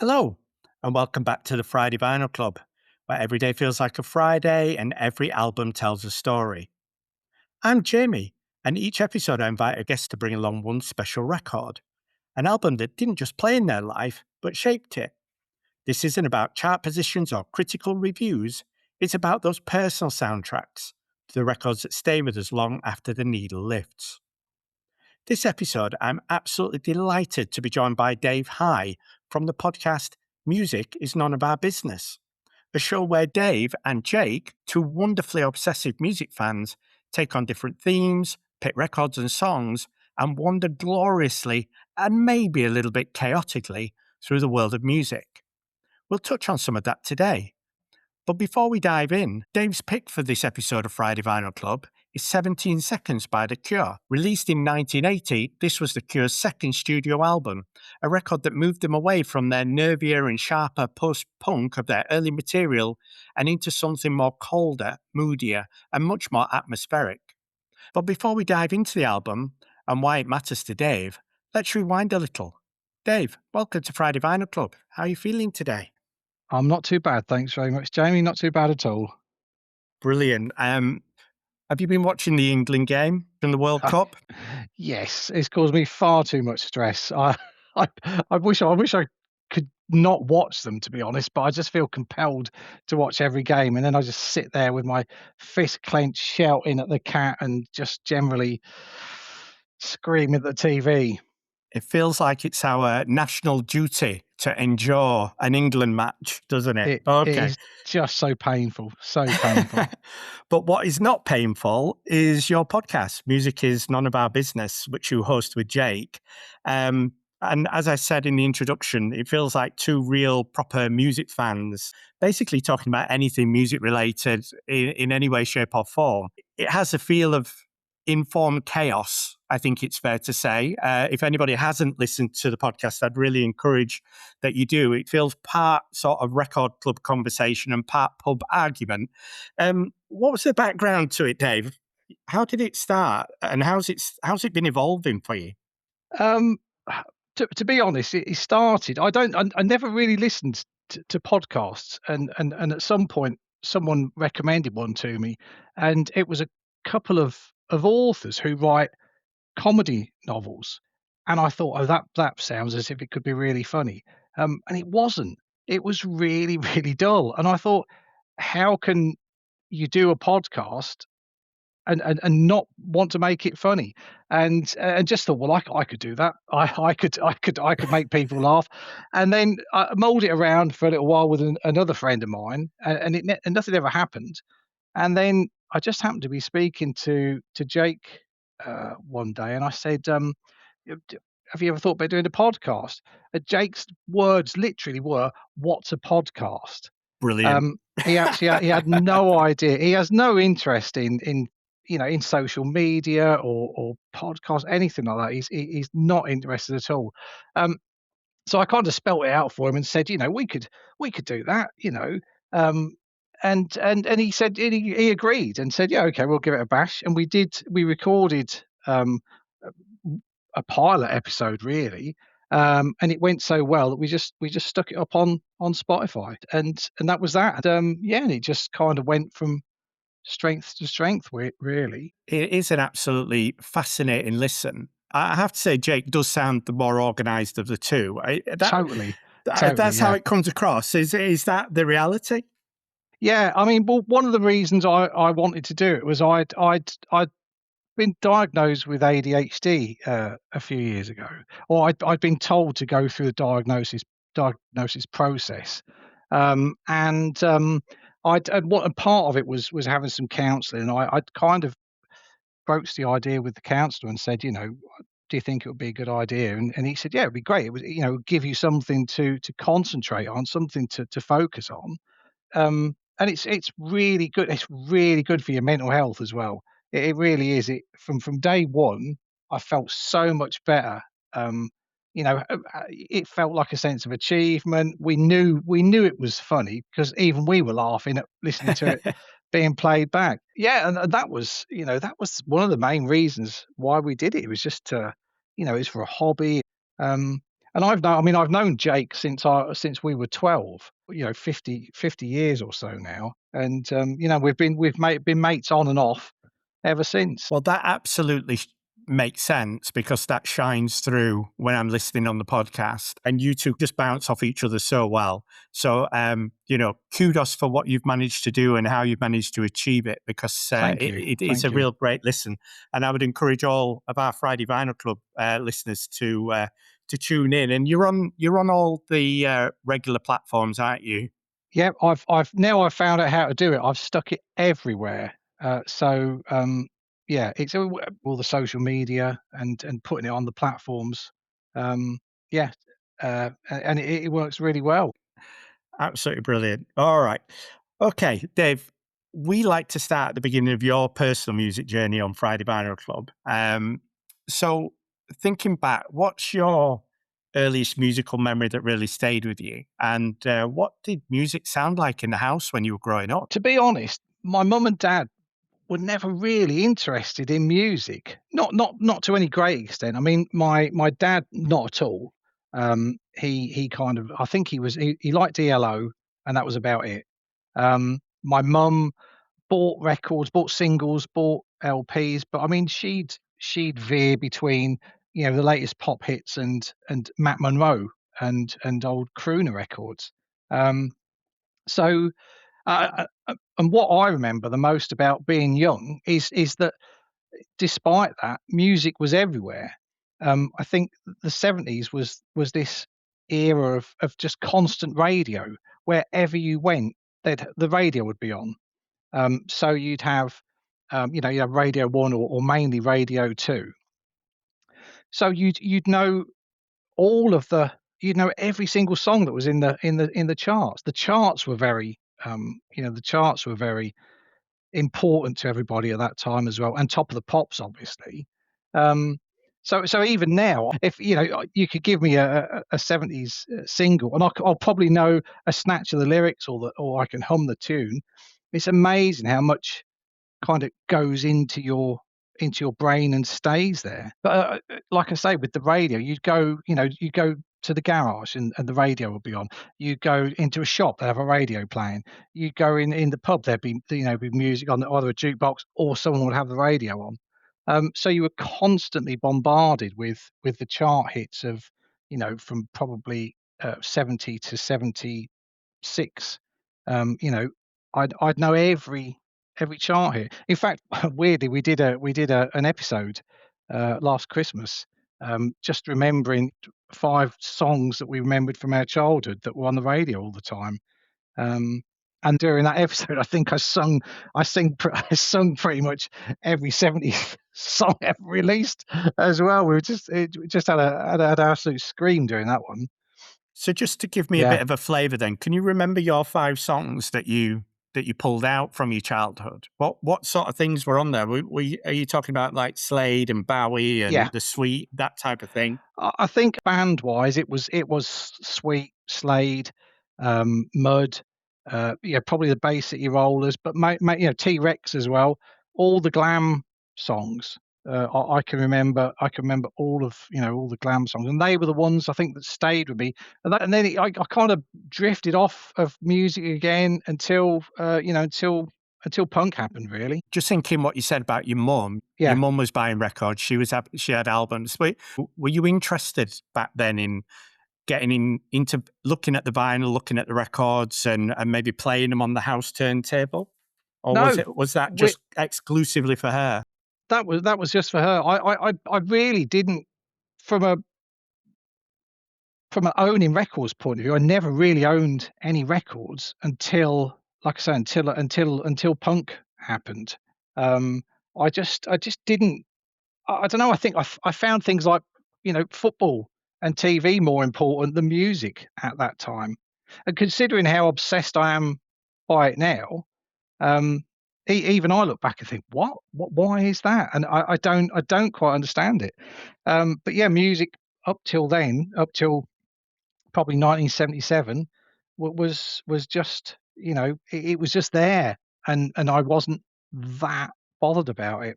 Hello, and welcome back to the Friday Vinyl Club, where every day feels like a Friday and every album tells a story. I'm Jamie, and each episode I invite a guest to bring along one special record, an album that didn't just play in their life, but shaped it. This isn't about chart positions or critical reviews, it's about those personal soundtracks, the records that stay with us long after the needle lifts. This episode, I'm absolutely delighted to be joined by Dave High from the podcast Music is None of Our Business, a show where Dave and Jake, two wonderfully obsessive music fans, take on different themes, pick records and songs, and wander gloriously and maybe a little bit chaotically through the world of music. We'll touch on some of that today. But before we dive in, Dave's pick for this episode of Friday Vinyl Club is 17 Seconds by The Cure. Released in 1980, this was The Cure's second studio album, a record that moved them away from their nervier and sharper post-punk of their early material and into something more colder, moodier, and much more atmospheric. But before we dive into the album and why it matters to Dave, let's rewind a little. Dave, welcome to Friday Vinyl Club. How are you feeling today? I'm not too bad, thanks very much, Jamie. Not too bad at all. Brilliant. Have you been watching the England game from the World Cup? Yes, it's caused me far too much stress. I wish I could not watch them, to be honest, but I just feel compelled to watch every game, and then I just sit there with my fist clenched, shouting at the cat, and just generally screaming at the TV. It feels like it's our national duty to endure an England match, doesn't it? It is just so painful, so painful. But what is not painful is your podcast, Music is None of Our Business, which you host with Jake. And as I said in the introduction, it feels like two real proper music fans, basically talking about anything music related in any way, shape or form. It has a feel of informed chaos, I think it's fair to say. If anybody hasn't listened to the podcast, I'd really encourage that you do. It feels part sort of record club conversation and part pub argument. What was the background to it, Dave? How did it start, and how's it been evolving for you? To be honest, it started. I never really listened to podcasts, and at some point, someone recommended one to me, and it was a couple of authors who write comedy novels, and I thought, oh, that sounds as if it could be really funny, and it wasn't. It was really really dull, and I thought, how can you do a podcast and not want to make it funny, and just thought, well, I could do that. I could make people laugh, and then I mould it around for a little while with another friend of mine, and nothing ever happened, and then I just happened to be speaking to Jake one day, and I said, have you ever thought about doing a podcast? Jake's words literally were, "What's a podcast?" Brilliant. He had no idea. He has no interest in in social media or podcasts, anything like that. He's not interested at all. So I kind of spelt it out for him and said, we could do that, and he said, he agreed and said, yeah, okay, we'll give it a bash. And we recorded a pilot episode really. And it went so well that we just stuck it up on Spotify, and that was that. And it just kind of went from strength to strength, really. It is an absolutely fascinating listen. I have to say, Jake does sound the more organised of the two. Totally, that's how it comes across. Is that the reality? Yeah, I mean, well, one of the reasons I wanted to do it was I'd been diagnosed with ADHD a few years ago, or I'd been told to go through the diagnosis process, and what a part of it was having some counselling. And I'd kind of broached the idea with the counsellor and said, do you think it would be a good idea? And he said, yeah, it'd be great. It would, give you something to concentrate on, something to focus on. And it's really good. It's really good for your mental health as well. It really is. It from day one, I felt so much better. It felt like a sense of achievement. We knew it was funny because even we were laughing at listening to it being played back. Yeah, and that was one of the main reasons why we did it. It was just it's for a hobby. And I've known Jake since we were 12, 50 years or so now. And, been mates on and off ever since. Well, that absolutely makes sense because that shines through when I'm listening on the podcast, and you two just bounce off each other so well. So, kudos for what you've managed to do and how you've managed to achieve it, because Thank you. it is Thank a you. real great listen. And I would encourage all of our Friday Vinyl Club listeners to tune in. And you're on all the regular platforms, aren't you? Yeah, I've found out how to do it. I've stuck it everywhere. Yeah, it's all the social media and putting it on the platforms. Um, yeah, and it works really well. Absolutely brilliant. All right. Okay, Dave, we like to start at the beginning of your personal music journey on Friday Vinyl Club. So, thinking back, what's your earliest musical memory that really stayed with you? And what did music sound like in the house when you were growing up? To be honest, my mum and dad were never really interested in music. Not to any great extent. I mean, my dad not at all. He kind of I think he liked ELO and that was about it. My mum bought records, bought singles, bought LPs, but I mean she'd veer between, the latest pop hits and Matt Monroe and old crooner records. Um, so and what I remember the most about being young is that despite that, music was everywhere. I think the 70s was this era of just constant radio. Wherever you went, the radio would be on. So you have Radio One or mainly Radio Two. So you'd know all of the you'd know every single song that was in the charts. The charts were very important to everybody at that time as well, and Top of the Pops, obviously. Um, so even now, if you could give me a 70s single, and I'll probably know a snatch of the lyrics or I can hum the tune. It's amazing how much kind of goes into your brain and stays there. But like I say, with the radio, you go to the garage and the radio will be on. You go into a shop, they have a radio playing. You go in the pub, there'd be music on either a jukebox or someone would have the radio on. So you were constantly bombarded with the chart hits of from probably 70 to 76. Um, you know, I'd know every chart here. In fact, weirdly, we did an episode last Christmas, just remembering 5 songs that we remembered from our childhood that were on the radio all the time. Um, and during that episode, I think I sung pretty much every 70s song ever released as well. We just had an absolute scream during that one. So, just to give me a Yeah, bit of a flavour, then, can you remember your 5 songs that you pulled out from your childhood? What sort of things were on there? Are you talking about like Slade and Bowie yeah. and The Sweet, that type of thing? I think band-wise, it was Sweet, Slade, Mud, yeah, probably the Bay City Rollers, but T-Rex as well. All the Glam songs, I can remember all the Glam songs, and they were the ones I think that stayed with me. And then I kind of drifted off of music again until punk happened, really. Just thinking what you said about your mum. Your Yeah. mum was buying records. She had albums. Were you interested back then in getting into looking at the vinyl, looking at the records, and maybe playing them on the house turntable, or No, was that we just exclusively for her? that was just for her. I really didn't from a from an owning records point of view, I never really owned any records until, like I say, until punk happened. Um, I just didn't. I don't know. I think I found things like football and TV more important than music at that time. And considering how obsessed I am by it now, um, even I look back and think, what? Why is that? And I don't quite understand it. But yeah, music up till then, up till probably 1977 was just it was just there, and I wasn't that bothered about it.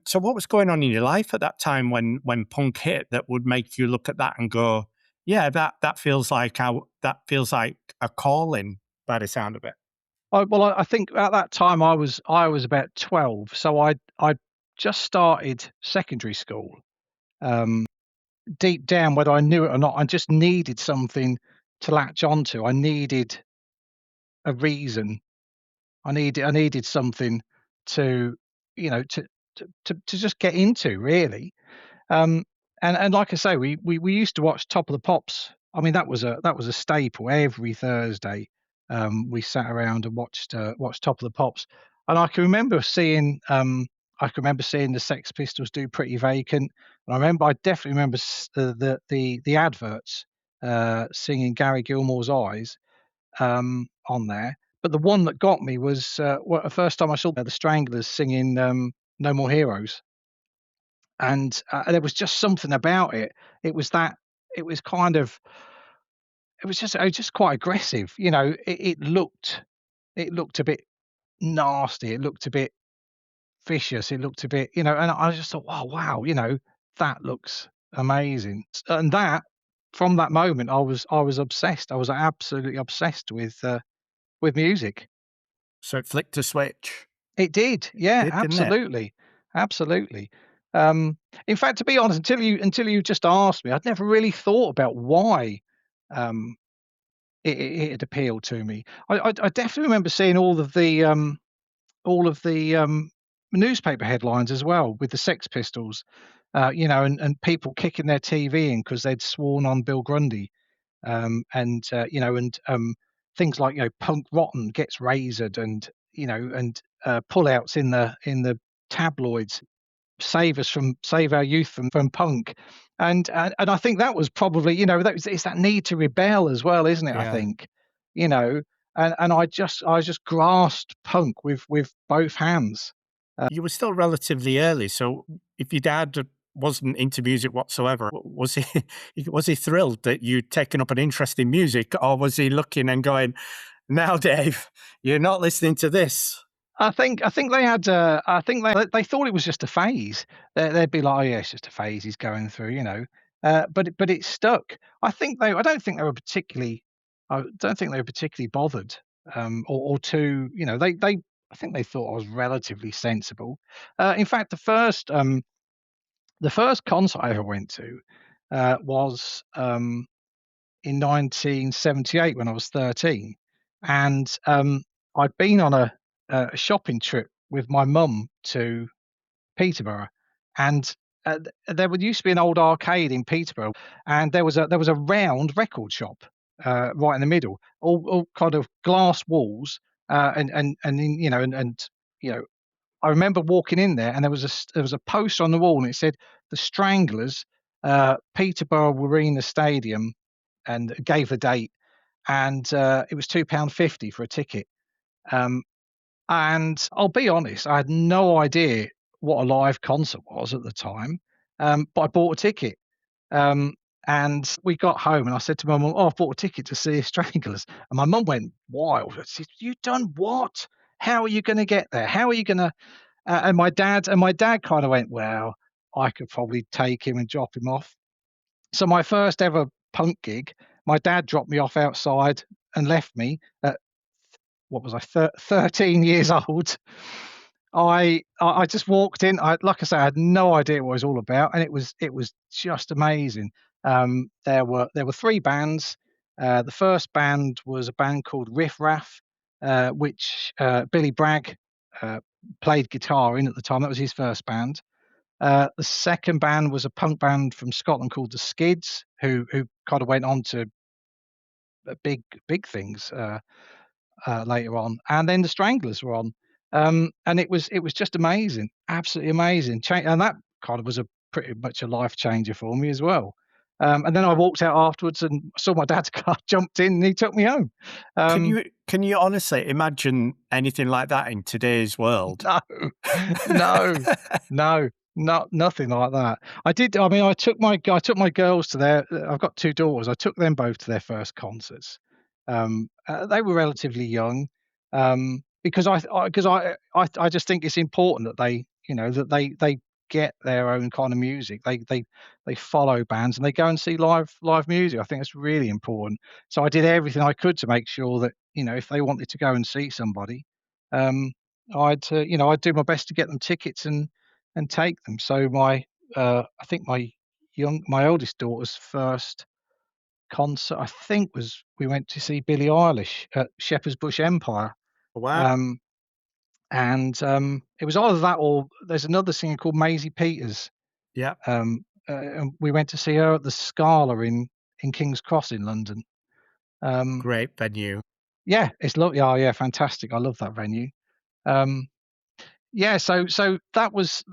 So what was going on in your life at that time when punk hit that would make you look at that and go, Yeah, that feels like a calling by the sound of it. I think at that time I was about 12, so I'd just started secondary school. Um, Deep down, whether I knew it or not, I just needed something to latch onto. I needed a reason. I needed something to, to just get into, really. Um, and like I say, we used to watch Top of the Pops. I mean, that was a staple every Thursday. We sat around and watched Top of the Pops, and I can remember seeing the Sex Pistols do Pretty Vacant. And I definitely remember the adverts singing Gary Gilmore's Eyes on there. But the one that got me was the first time I saw the Stranglers singing No More Heroes, and there was just something about it. It was that it was kind of it was just quite aggressive. It looked a bit nasty. It looked a bit vicious. It looked a bit, and I just thought, oh wow, that looks amazing. And that from that moment, I was obsessed. I was absolutely obsessed with music. So it flicked a switch. It did, yeah, Did, didn't it? absolutely, absolutely. Um, in fact, to be honest, until you just asked me, I'd never really thought about why um, it had appealed to me. I definitely remember seeing all of the newspaper headlines as well with the Sex Pistols, and people kicking their TV in because they'd sworn on Bill Grundy, and things like Punk Rotten gets razored, and pullouts in the tabloids, save our youth from punk, and I think that was probably it's that need to rebel as well, isn't it? I Yeah. think, you know, and I just grasped punk with both hands. You were still relatively early, so if your dad wasn't into music whatsoever, was he was he thrilled that you'd taken up an interest in music, or was he looking and going, "Now, Dave, you're not listening to this"? I think they had. I think they thought it was just a phase. They'd be like, "Oh yeah, it's just a phase he's going through." But it stuck. I don't think they were particularly. I don't think they were particularly bothered, or too. I think they thought I was relatively sensible. In fact, the first concert I ever went to was in 1978 when I was 13, and I'd been on a shopping trip with my mum to Peterborough, and there would used to be an old arcade in Peterborough, and there was a round record shop right in the middle, all kind of glass walls, and I remember walking in there, and there was a poster on the wall, and it said the Stranglers, Peterborough Arena Stadium, and it gave a date, and it was £2.50 for a ticket. Um, and I'll be honest, I had no idea what a live concert was at the time, but I bought a ticket. Um, and we got home, and I said to my mum, "Oh, I've bought a ticket to see Stranglers." And my mum went wild. She said, "You done what? How are you going to get there? How are you going to?" And my dad kind of went, "Well, I could probably take him and drop him off." So my first ever punk gig, my dad dropped me off outside and left me at, what was I, 13 years old. I just walked in. Like I say, I had no idea what it was all about, and it was just amazing. There were three bands. The first band was a band called Riff, which Billy Bragg uh, played guitar in at the time. That was his first band. The second band was a punk band from Scotland called the Skids, who kind of went on to big things later on, and then the Stranglers were on, and it was just amazing, absolutely amazing. And that kind of was a pretty much a life changer for me as well. And then I walked out afterwards and saw my dad's car, jumped in, and he took me home. Can Um, you can you honestly imagine anything like that in today's world? no, no, no, not nothing like that. I did. I mean, I took my girls to their. I've got two daughters. I took them both to their first concerts. They were relatively young, because I just think it's important that they get their own kind of music. They follow bands and they go and see live music. I think it's really important. So I did everything I could to make sure that, if they wanted to go and see somebody, um, I'd do my best to get them tickets and take them. So I think my oldest daughter's first concert, I think, was we went to see Billie Eilish at Shepherd's Bush Empire. Wow. Um, and it was either that or there's another singer called Maisie Peters. Yeah. And we went to see her at the Scala in King's Cross in London. Um, Great venue. yeah, it's lovely. Oh, yeah, fantastic. I love that venue. Um, Yeah, so that was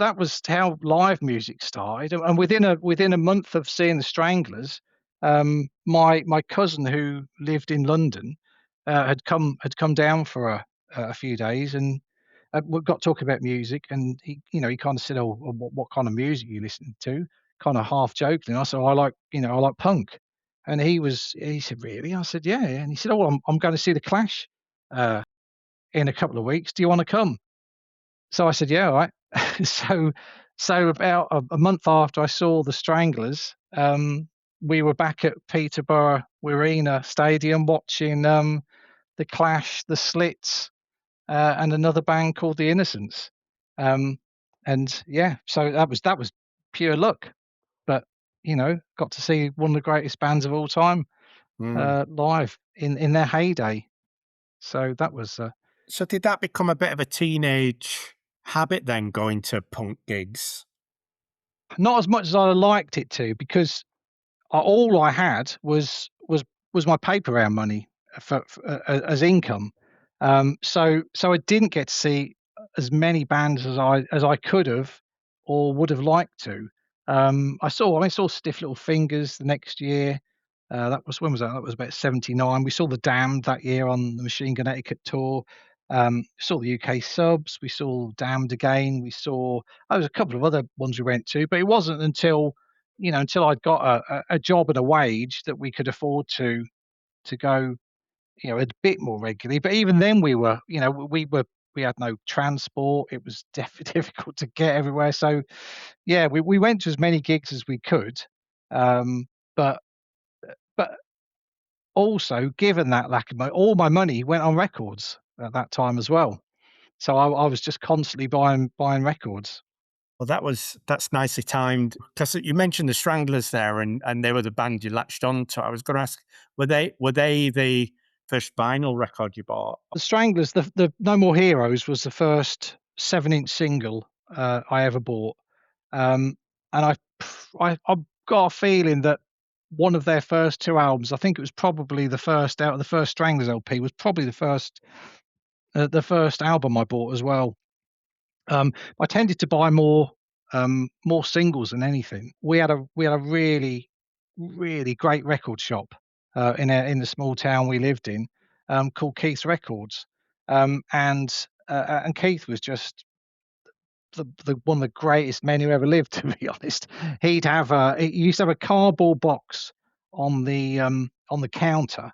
how live music started, and within a month of seeing the Stranglers, my cousin who lived in London had come down for a few days, and we got talking about music, and he kind of said, "Oh, what kind of music you listening to?" Kind of half joking. I said, "I like punk," and he said, "Really?" I said, "Yeah," and he said, "Oh, I'm going to see the Clash uh, in a couple of weeks. Do you want to come?" So I said, "Yeah, all right." So so about a month after I saw the Stranglers, we were back at Peterborough Arena Stadium watching, The Clash, The Slits, and another band called The Innocents. Um, and yeah, so that was pure luck, but, got to see one of the greatest bands of all time, Mm. live in their heyday. So that was, So did that become a bit of a teenage habit then, going to punk gigs? not as much as I liked it to, because all I had was my paper round money as income. So I didn't get to see as many bands as I could have or would have liked to. I saw Stiff Little Fingers the next year. That was when was that? That was about '79. We saw the Damned that year on the Machine Gun Etiquette tour. Saw the UK Subs. We saw Damned again. There was a couple of other ones we went to, but it wasn't until I'd got a job and a wage that we could afford to go, a bit more regularly. But even then, we had no transport. It was difficult to get everywhere. So yeah, we went to as many gigs as we could. Um, but but also, given that lack of money, all my money went on records at that time as well. So I was just constantly buying records. Well, that's nicely timed, because you mentioned the Stranglers there, and they were the band you latched on to. I was gonna ask, were they the first vinyl record you bought? The Stranglers, the No More Heroes was the first 7-inch single I ever bought. Um, and I've got a feeling that one of their first two albums, I think it was probably the first out of the first Stranglers LP, was probably the first album I bought as well. I tended to buy more singles than anything. We had a really, really great record shop in the small town we lived in, called Keith's Records. And Keith was just the one of the greatest men who ever lived, to be honest. He used to have a cardboard box on the counter,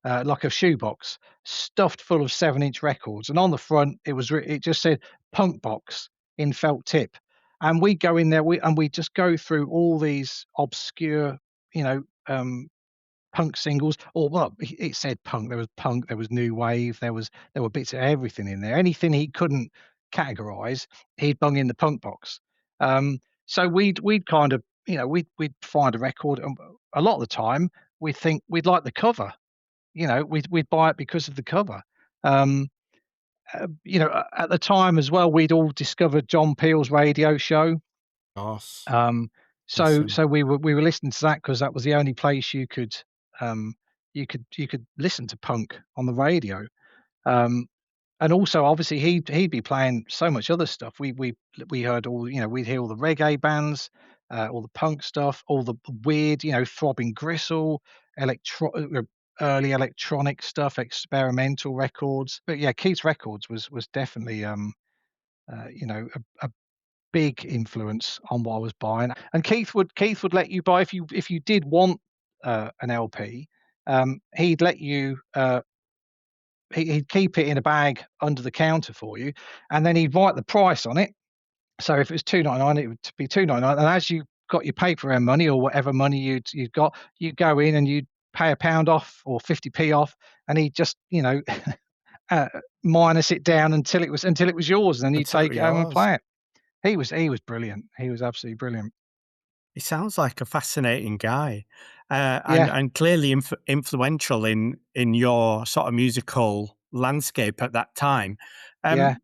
like a shoebox, stuffed full of 7-inch records, and on the front it just said "Punk Box" in felt tip. And we go in there, we just go through all these obscure, you know, um, punk singles, or well, it said punk, there was new wave, there were bits of everything in there. Anything he couldn't categorize, he'd bung in the punk box. So we'd kind of, we'd find a record, and a lot of the time we'd think we'd like the cover. We'd buy it because of the cover. Um, at the time as well, we'd all discovered John Peel's radio show. Gosh, Um, bless so him. so we were listening to that because that was the only place um, you could listen to punk on the radio. Um, and also, obviously, he'd be playing so much other stuff. We heard we'd hear all the reggae bands, all the punk stuff, all the weird, throbbing gristle, early electronic stuff, experimental records. But yeah, Keith's Records was definitely a big influence on what I was buying. And Keith would let you buy, if you did want an LP. He'd let you. He'd keep it in a bag under the counter for you, and then he'd write the price on it, So if it was 2.99, it would be 2.99, and as you got your paper round money or whatever money you'd got, you'd go in and you'd pay a pound off or 50p off, and he'd just, uh, minus it down until it was yours, and then you'd Until it take was it home and yours. play it. He was brilliant. He was absolutely brilliant. He sounds like a fascinating guy, and Yeah, clearly influential in your sort of musical landscape at that time. yeah. Um,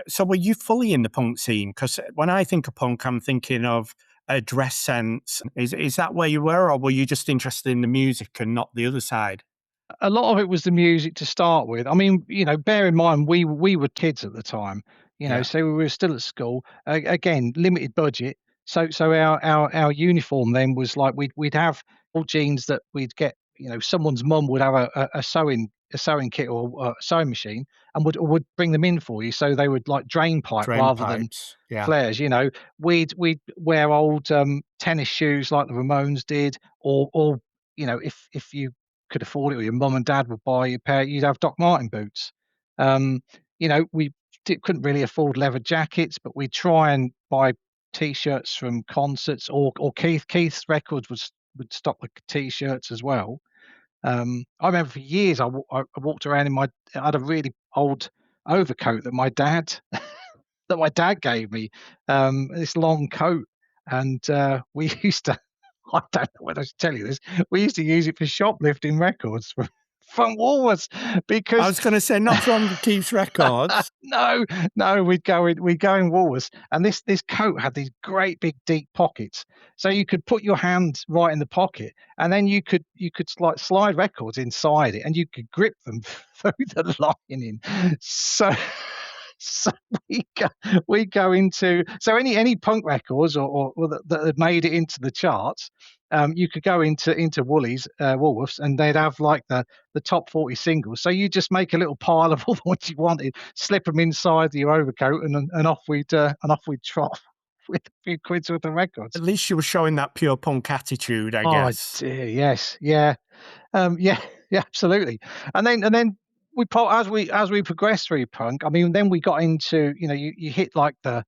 so were you fully in the punk scene? Because when I think of punk, I'm thinking of a dress sense. Is that where you were, or were you just interested in the music and not the other side? A lot of it was the music to start with. I mean, bear in mind we were kids at the time, Yeah, so we were still at school. Again, limited budget. So our uniform then was like we'd have old jeans that we'd get. Someone's mum would have a sewing kit or a sewing machine and would bring them in for you. So they would like drain pipe drain rather than pipes. Yeah, flares. We'd wear old tennis shoes like the Ramones did, or if you could afford it, or your mum and dad would buy you a pair, you'd have Doc Martin boots. We couldn't really afford leather jackets, but we'd try and buy t-shirts from concerts, or Keith's records would stock the t-shirts as well. I remember for years I walked around I had a really old overcoat that my dad gave me, this long coat, and we used to. I don't know whether I should tell you this. We used to use it for shoplifting records from Woolworths I because was going to say not from Keith's records. no, no, we'd go in Woolworths, and this coat had these great big deep pockets, so you could put your hand right in the pocket, and then you could like slide records inside it, and you could grip them through the lining. So so we go into so any punk records or that had made it into the charts. You could go into Woolworths, and they'd have like the top 40 singles. So you just make a little pile of all the ones you wanted, slip them inside your overcoat, and off we'd trot with a few quid's worth of records. At least you were showing that pure punk attitude, I Oh guess. dear, yes, yeah, yeah, yeah, absolutely. And then as we progressed through punk, I mean, then we got into you hit like the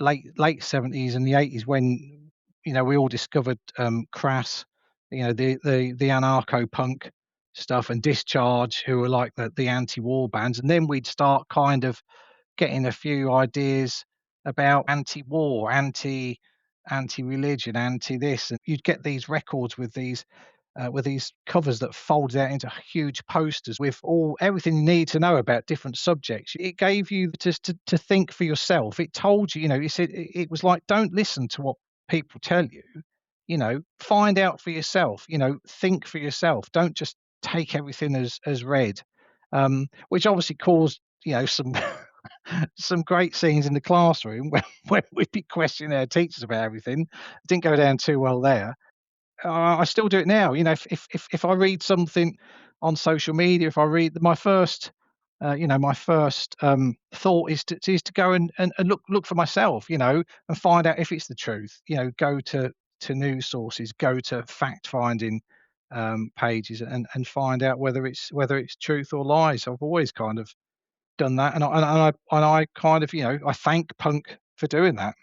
late 70s and the 80s when we all discovered crass, the anarcho punk stuff, and Discharge, who were like the anti-war bands, and then we'd start kind of getting a few ideas about anti-war, anti-religion, anti this, and you'd get these records with these covers that folded out into huge posters with everything you need to know about different subjects. It gave you to think for yourself. It told you, it said it was like, don't listen to what people tell you. Find out for yourself. Think for yourself. Don't just take everything as read. Which obviously caused some some great scenes in the classroom when we'd be questioning our teachers about everything. It didn't go down too well there. I still do it now. If I read something on social media, if I read my first thought is to go and look for myself, and find out if it's the truth. Go to news sources, go to fact finding pages, and find out whether it's truth or lies. I've always kind of done that, and I kind of I thank punk for doing that.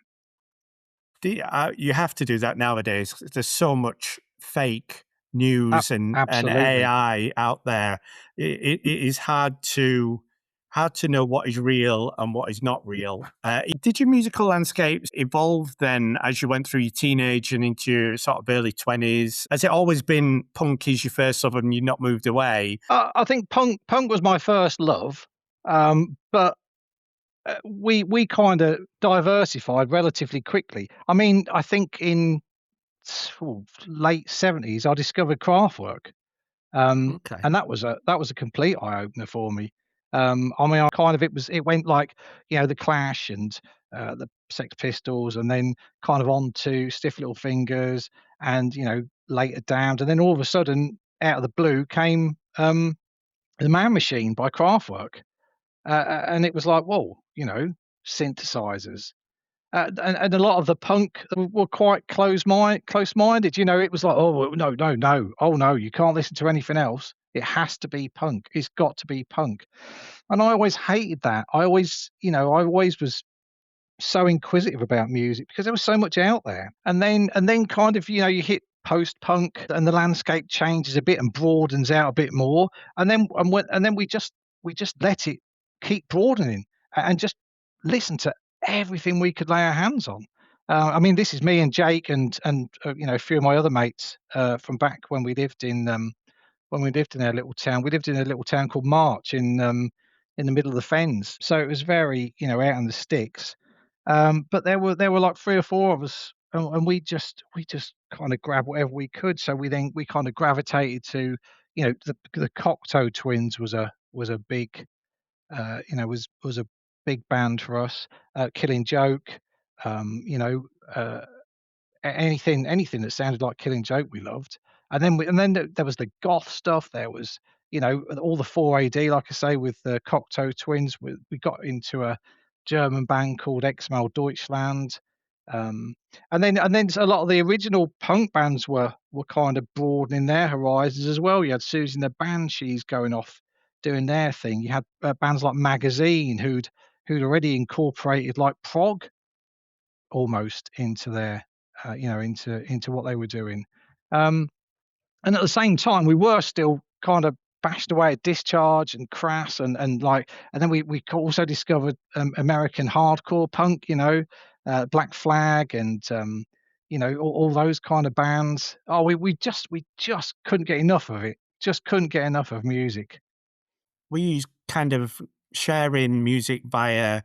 You have to do that nowadays. 'Cause there's so much fake news and Absolutely. AI out there. It is hard to know what is real and what is not real. Did your musical landscapes evolve then as you went through your teenage and into your sort of early 20s? Has it always been punk is your first love and you've not moved away? I think punk was my first love, but we kind of diversified relatively quickly. I mean, I think in late 70s, I discovered Kraftwerk, Okay. and that was a complete eye opener for me. I mean, it went like the Clash and the Sex Pistols, and then kind of on to Stiff Little Fingers, and later Damned, and then all of a sudden, out of the blue came the Man Machine by Kraftwerk. And it was like, whoa, synthesizers. And a lot of the punk were quite close-minded. It was like, oh well, no, no, no, oh no, you can't listen to anything else. It has to be punk. It's got to be punk. And I always hated that. I always was. so inquisitive about music because there was so much out there. And then kind of, you hit post-punk and the landscape changes a bit and broadens out a bit more. And then we just let it keep broadening and just listen to everything we could lay our hands on. I mean, this is me and Jake and a few of my other mates from back when we lived in our little town. We lived in a little town called March in the middle of the fens, so it was very out in the sticks. But there were like three or four of us, and we just kind of grabbed whatever we could. So we kind of gravitated to the Cocteau twins was a big was a big band for us. Killing Joke, um, you know. Uh, anything that sounded like Killing Joke we loved. And then there was the goth stuff. There was, all the 4AD, like I say, with the Cocteau Twins. We got into a German band called Exmal Deutschland. Um, and then a lot of the original punk bands were kind of broadening their horizons as well. You had Susie and the Banshees going off doing their thing. You had bands like Magazine who'd already incorporated like prog almost into their into what they were doing. Um, and at the same time, we were still kind of bashed away at Discharge and Crass and then we also discovered American hardcore punk, Black Flag and all those kind of bands. Oh, we just couldn't get enough of it. Just couldn't get enough of music. Were you kind of sharing music via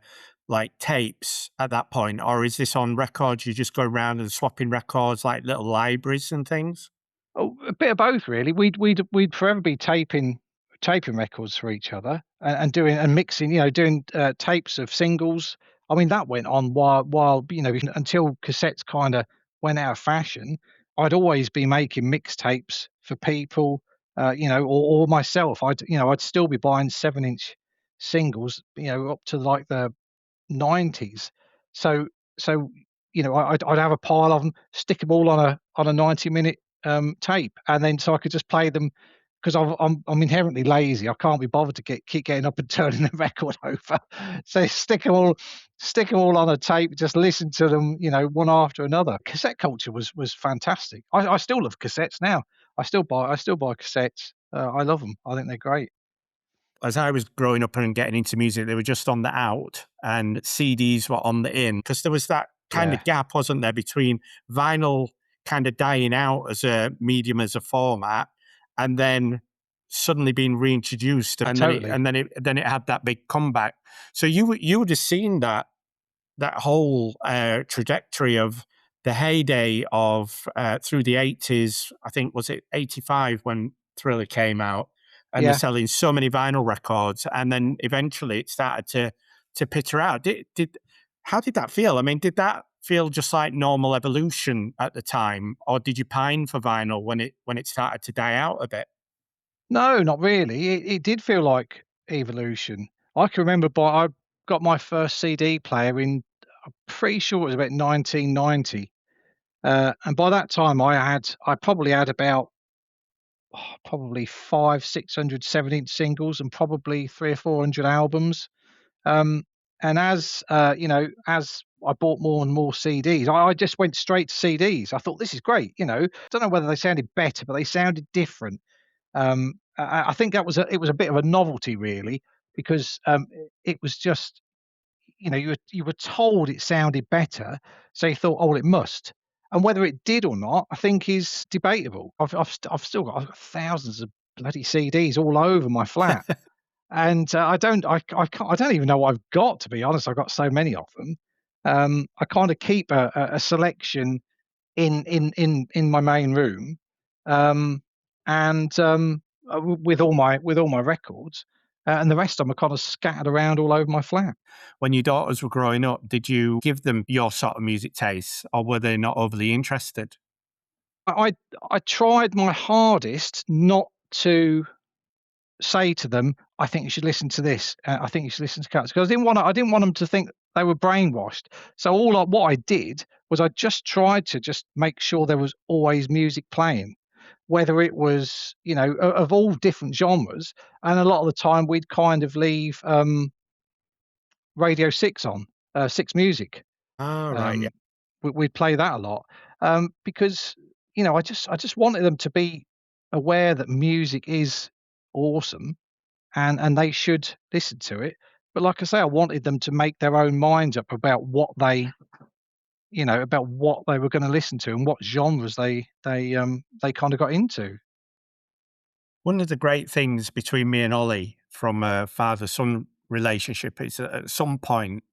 like tapes at that point, or is this on records? You just go around and swapping records like little libraries and things? Oh, a bit of both really. We'd forever be taping records for each other and doing and mixing, doing tapes of singles. I mean, that went on while until cassettes kind of went out of fashion. I'd always be making mixtapes for people, or myself. I'd still be buying 7-inch singles, up to like the 90s. So so, I'd have a pile of them, stick them all on a 90-minute, tape, and then so I could just play them 'cause I'm inherently lazy. I can't be bothered to keep getting up and turning the record over. So stick 'em all on a tape, just listen to them, one after another. Cassette culture was fantastic. I still love cassettes now. I still buy cassettes. I love them. I think they're great. As I was growing up and getting into music, they were just on the out and CDs were on the in because there was that kind Yeah, of gap, wasn't there, between vinyl kind of dying out as a medium, as a format, and then suddenly being reintroduced, and then it totally. and then it had that big comeback. So you would have seen that whole trajectory of the heyday of through the 80s. I think was it 85 when Thriller came out, and they're Yeah. selling so many vinyl records, and then eventually it started to peter out. Did How did that feel? I mean, did that feel just like normal evolution at the time, or did you pine for vinyl when it started to die out a bit? No, not really. It did feel like evolution. I can remember I got my first CD player in I'm pretty sure it was about 1990. And by that time I probably had about probably 5, 600, 7-inch singles and probably 3 or 400 albums. Um, and as I bought more and more CDs, I just went straight to CDs. I thought this is great. Don't know whether they sounded better, but they sounded different. I think it was a bit of a novelty really because it was just you were told it sounded better, so you thought, oh well, it must. And whether it did or not, I think is debatable. I've got thousands of bloody CDs all over my flat, and I don't even know what I've got, to be honest. I've got so many of them. I kind of keep a selection in my main room, um, with all my records, and the rest of them are kind of scattered around all over my flat. When your daughters were growing up, did you give them your sort of music tastes, or were they not overly interested? I I tried my hardest not to say to them, "I think you should listen to this. I think you should listen to Cats," because I didn't want them to think they were brainwashed. So what I did was I just tried to just make sure there was always music playing, whether it was, of all different genres, and a lot of the time we'd kind of leave, Radio 6 on. Six Music. Oh, right, yeah. Um, we'd play that a lot, because, I just wanted them to be aware that music is awesome, and they should listen to it. But like I say, I wanted them to make their own minds up about about what they were gonna listen to and what genres they kinda got into. One of the great things between me and Ollie from a father-son relationship is that at some point,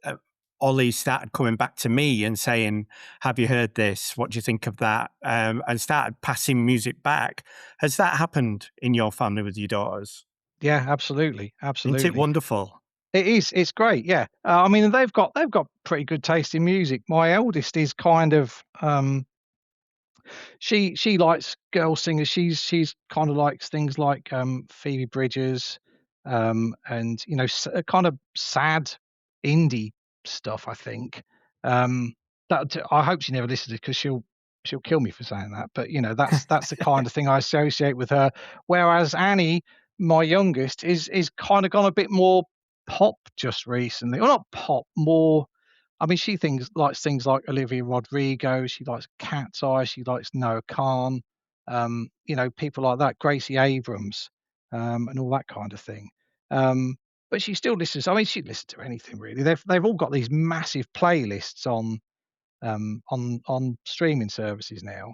uh, Ollie started coming back to me and saying, "Have you heard this? What do you think of that?" And started passing music back. Has that happened in your family with your daughters? Yeah, absolutely, Isn't it absolutely. wonderful? It is, it's great, yeah. I mean, they've got pretty good taste in music. My eldest is kind of, she likes girl singers. She's kind of likes things like Phoebe Bridgers, and kind of sad indie stuff. I think that I hope she never listens because she'll kill me for saying that. But that's the kind of thing I associate with her. Whereas Annie, my youngest, is kind of gone a bit more pop just recently, or not pop, more. I mean, she likes things like Olivia Rodrigo, she likes Cat's Eye, she likes Noah Khan, people like that, Gracie Abrams, and all that kind of thing. But she still listens. I mean, she'd listen to anything really. They've all got these massive playlists on streaming services now,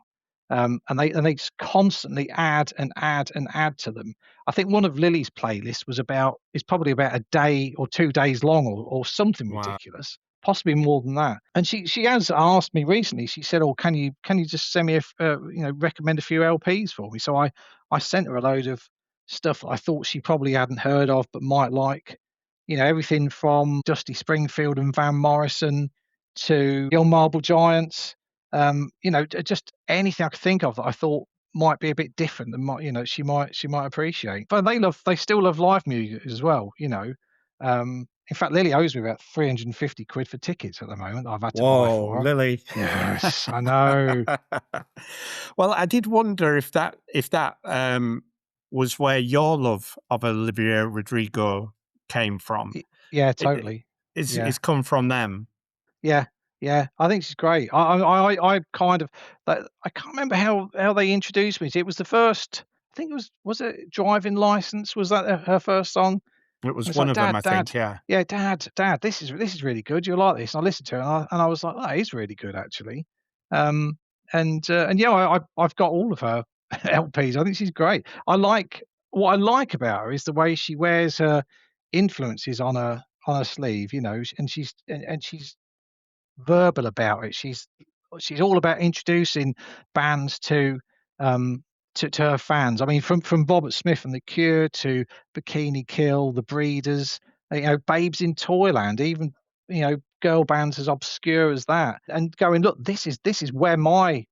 and they just constantly add and add and add to them. I think one of Lily's playlists is probably about a day or 2 days long, or something Wow. ridiculous, possibly more than that. And she has asked me recently. She said, "Oh, can you just send me recommend a few LPs for me?" So I sent her a load of stuff that I thought she probably hadn't heard of but might like. Everything from Dusty Springfield and Van Morrison to the Old Marble Giants, just anything I could think of that I thought might be a bit different and she might appreciate. But they still love live music as well. In fact, Lily owes me about 350 quid for tickets at the moment that I've had to buy Whoa, for her. Lily. Yes, I know. Well, I did wonder if that was where your love of Olivia Rodrigo came from. Yeah, It totally. it's Yeah. come from them. Yeah, yeah, I think she's great. I kind of I can't remember how they introduced me to it. It was the first. I think was it Driving License? Was that her first song? It And was it's one like, of them, "Dad, I Dad, think, yeah. yeah, Dad, this is really good. You'll like this." And I listened to it, and I was like, "That is really good, actually." Um, and yeah, I've got all of her LPs. I think she's great. What I like about her is the way she wears her influences on her sleeve. And she's verbal about it. She's all about introducing bands um, to her fans. I mean, from Robert Smith and The Cure to Bikini Kill, The Breeders, Babes in Toyland, even girl bands as obscure as that, and going, look, this is where my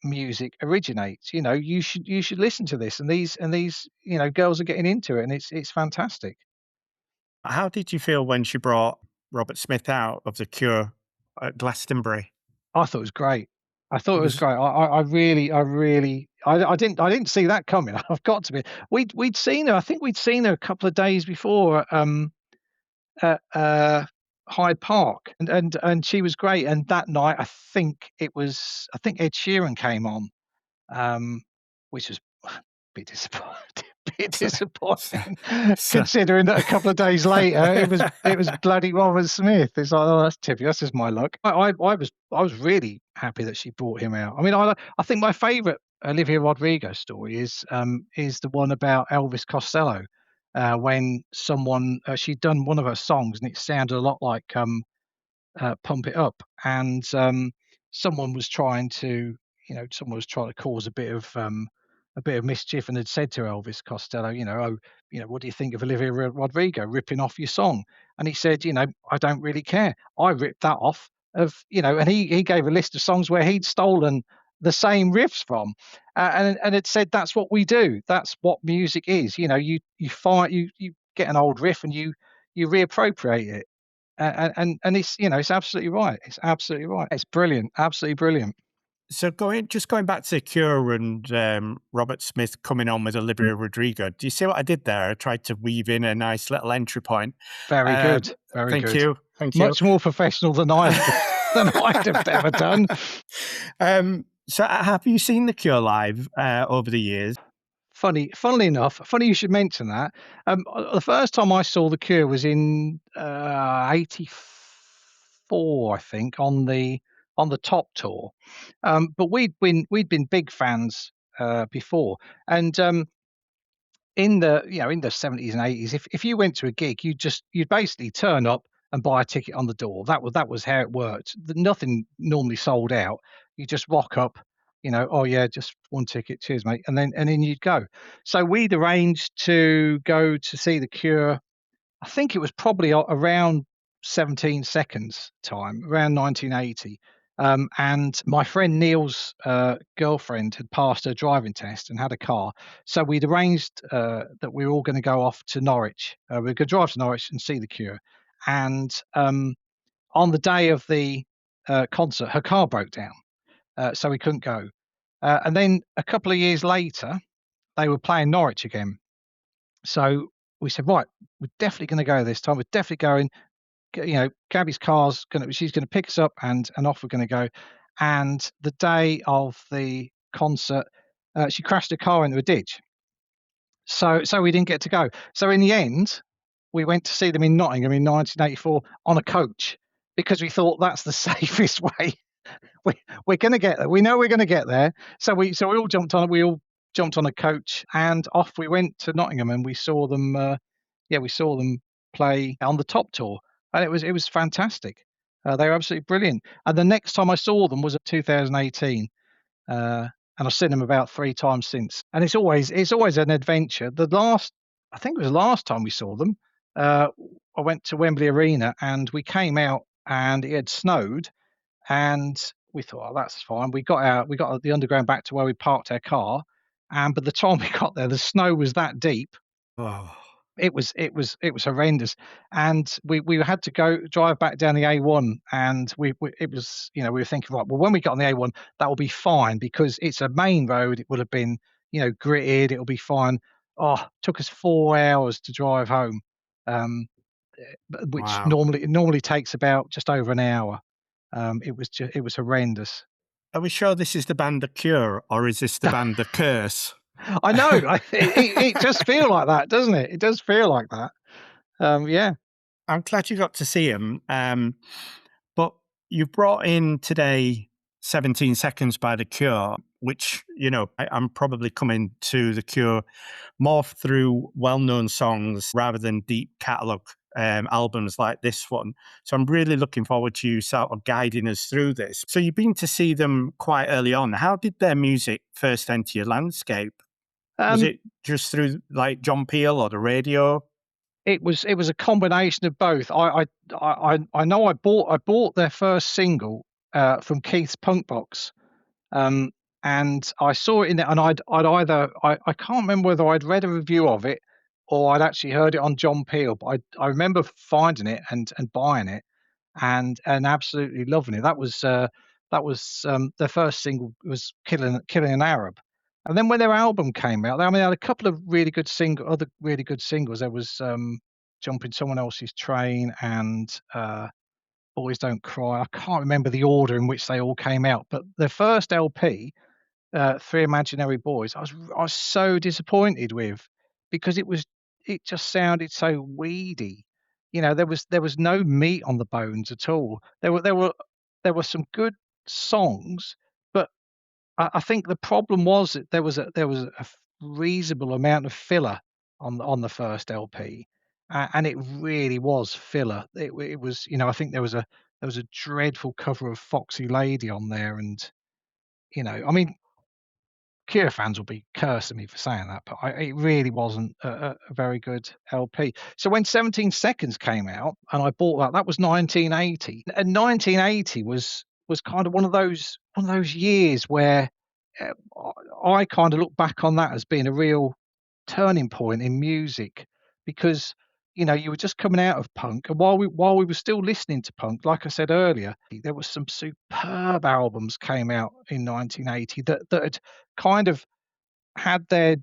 music originates. You should listen to this, and these girls are getting into it, and it's fantastic. How did you feel when she brought Robert Smith out of The Cure at Glastonbury? I thought it was great. I thought It it was was great. I really, I didn't see that coming. I've got to be. We'd seen her. I think we'd seen her a couple of days before at Hyde Park, and she was great. And that night, I think Ed Sheeran came on, um, which was bit disappointing. Bit so so disappointing, so considering that a couple of days later it was bloody Robert Smith. It's like, oh, that's tippy. That's just my luck. I was really happy that she brought him out. I mean, I think my favourite Olivia Rodrigo story is the one about Elvis Costello, when she'd done one of her songs and it sounded a lot like "Pump It Up," and someone was trying to cause a bit of mischief and had said to Elvis Costello, "Oh, what do you think of Olivia Rodrigo ripping off your song?" And he said, "I don't really care. I ripped that off and he gave a list of songs where he'd stolen the same riffs from, and it said that's what we do. That's what music is. You get an old riff and you reappropriate it, and it's absolutely right. It's absolutely right. It's brilliant. Absolutely brilliant. going back to The Cure and Robert Smith coming on with Olivia Rodrigo. Do you see what I did there? I tried to weave in a nice little entry point. Very Um, good. Very Thank good. you. Thank you. Much more professional than I'd than I'd have ever done. So have you seen The Cure live over the years? Funnily enough, funny you should mention that. The first time I saw The Cure was in '84, I think, on the Top tour. But we'd been big fans before, and in the 70s and 80s, if you went to a gig, you'd basically turn up and buy a ticket on the door. That was how it worked. Nothing normally sold out. You just rock up, oh yeah, just one ticket, cheers mate, and then you'd go. So we'd arranged to go to see The Cure. I think it was probably around 17 seconds time, around 1980. And my friend Neil's girlfriend had passed her driving test and had a car. So we'd arranged that we were all going to go off to Norwich. We were going to drive to Norwich and see The Cure. And on the day of the concert, her car broke down. So we couldn't go. And then a couple of years later, they were playing Norwich again. So we said, right, we're definitely going to go this time. We're definitely going. Gabby's car's she's going to pick us up, and off we're going to go. And the day of the concert, she crashed her car into a ditch. So we didn't get to go. So in the end, we went to see them in Nottingham in 1984 on a coach because we thought that's the safest way. We're going to get there. We know we're going to get there. So we all jumped on. We all jumped on a coach and off we went to Nottingham, and we saw them. We saw them play on the Top tour, and it was fantastic. They were absolutely brilliant. And the next time I saw them was at 2018, and I've seen them about 3 times since. And it's always an adventure. I think it was the last time we saw them. I went to Wembley Arena, and we came out, and it had snowed, and we thought, oh, that's fine. We got the underground back to where we parked our car, and by the time we got there, the snow was that deep. Oh, It was horrendous, and we had to go drive back down the A1, and we were thinking, right, well, when we got on the A1, that will be fine because it's a main road. It would have been gritted. It'll be fine. Oh, took us 4 hours to drive home, um, which wow. normally takes about just over an hour. It was horrendous. Are we sure this is the band The Cure, or is this the band The Curse? I know. It does feel like that, doesn't it? It does feel like that. Yeah. I'm glad you got to see him. But you've brought in today 17 Seconds by The Cure, which, I'm probably coming to The Cure more through well-known songs rather than deep catalogue albums like this one. So I'm really looking forward to you sort of guiding us through this. So you've been to see them quite early on. How did their music first enter your landscape? Was Um, it just through like John Peel or the radio? it was a combination of both. I know I bought their first single from Keith's Punk Box, um, and I saw it in there, and I'd either I can't remember whether I'd read a review of it or I'd actually heard it on John Peel, but I remember finding it and buying it and absolutely loving it. That was their first single was Killing an Arab. And then when their album came out, they had a couple of other really good singles. There was Jumping Someone Else's Train and Boys Don't Cry. I can't remember the order in which they all came out, but their first LP, Three Imaginary Boys, I was so disappointed with because it just sounded so weedy. There was no meat on the bones at all. There were some good songs, but I think the problem was that there was a reasonable amount of filler on the first LP, and it really was filler. It was, I think there was a dreadful cover of Foxy Lady on there, and I mean, Cure fans will be cursing me for saying that, but it really wasn't a very good LP. So when 17 Seconds came out, and I bought that was 1980, and 1980 was kind of one of those years where uh, I kind of look back on that as being a real turning point in music because you were just coming out of punk, and while we were still listening to punk, like I said earlier, there was some superb albums came out in 1980 that had kind of had their